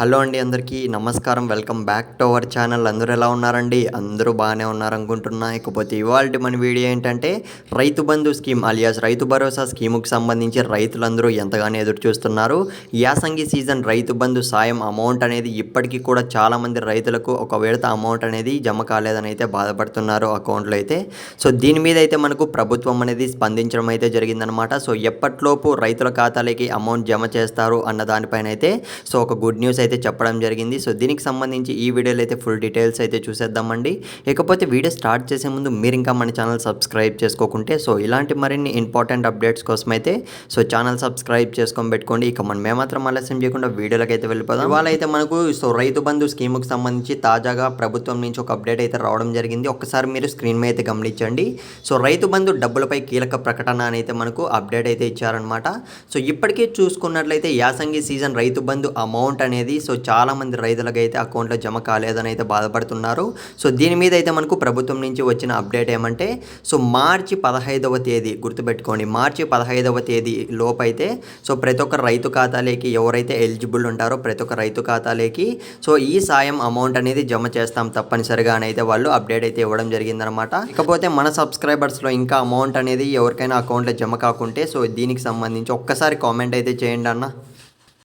Hello అండి, అందరికీ నమస్కారం. Welcome back to our channel. అందరూ ఎలా ఉన్నారండి? అందరూ బాగానే ఉన్నారనుకుంటున్నా. ఇకపోతే ఇవాల్టి మన వీడియో ఏంటంటే రైతు బంధు స్కీమ్ అలియాస్ రైతు భరోసా స్కీముకి సంబంధించి రైతులందరూ ఎంతగానో ఎదురు చూస్తున్నారు. యాసంగి సీజన్ రైతు బంధు సాయం అమౌంట్ అనేది ఇప్పటికీ కూడా చాలామంది రైతులకు ఒక విడత అమౌంట్ అనేది జమ కాలేదని అయితే బాధపడుతున్నారు అకౌంట్లో అయితే. సో దీని మీద అయితే మనకు ప్రభుత్వం అనేది స్పందించడం అయితే జరిగిందనమాట. సో ఎప్పట్లోపు రైతుల ఖాతాలకి అమౌంట్ జమ చేస్తారు అన్న దానిపైన అయితే సో ఒక గుడ్ న్యూస్ అయితే చెప్పడం జరిగింది. సో దీనికి సంబంధించి ఈ వీడియోలో అయితే ఫుల్ డీటెయిల్స్ అయితే చూసేద్దామండి. ఇకపోతే వీడియో స్టార్ట్ చేసే ముందు మీరు ఇంకా మన ఛానల్ సబ్స్క్రైబ్ చేసుకోకుంటే సో ఇలాంటి మరిన్ని ఇంపార్టెంట్ అప్డేట్స్ కోసం అయితే సో ఛానల్ సబ్స్క్రైబ్ చేసుకొని పెట్టుకోండి. ఇక మనం ఏమాత్రం ఆలస్యం చేయకుండా వీడియోలోకి అయితే వెళ్ళిపోదాం. ఇవాళ అయితే మనకు సో రైతు బంధు స్కీముకి సంబంధించి తాజాగా ప్రభుత్వం నుంచి ఒక అప్డేట్ అయితే రావడం జరిగింది. ఒక్కసారి మీరు స్క్రీన్ మీద అయితే గమనించండి. సో రైతు బంధు డబ్బులపై కీలక ప్రకటన అయితే మనకు అప్డేట్ అయితే ఇచ్చారనమాట. సో ఇప్పటికే చూసుకున్నట్లయితే యాసంగి సీజన్ రైతు బంధు అమౌంట్ అనేది సో చాలామంది రైతులకు అయితే అకౌంట్లో జమ కాలేదని అయితే బాధపడుతున్నారు. సో దీని మీద అయితే మనకు ప్రభుత్వం నుంచి వచ్చిన అప్డేట్ ఏమంటే సో మార్చి 15వ తేదీ గుర్తుపెట్టుకోండి, మార్చి 15వ తేదీ లోపైతే సో ప్రతి ఒక్క రైతు ఖాతాలోకి ఎవరైతే ఎలిజిబుల్ ఉంటారో ప్రతి ఒక్క రైతు ఖాతాలోకి సో ఈ సాయం అమౌంట్ అనేది జమ చేస్తాం తప్పనిసరిగా అని అయితే వాళ్ళు అప్డేట్ అయితే ఇవ్వడం జరిగిందనమాట. ఇకపోతే మన సబ్స్క్రైబర్స్లో ఇంకా అమౌంట్ అనేది ఎవరికైనా అకౌంట్లో జమ కాకుంటే సో దీనికి సంబంధించి ఒక్కసారి కామెంట్ అయితే చేయండి అన్న.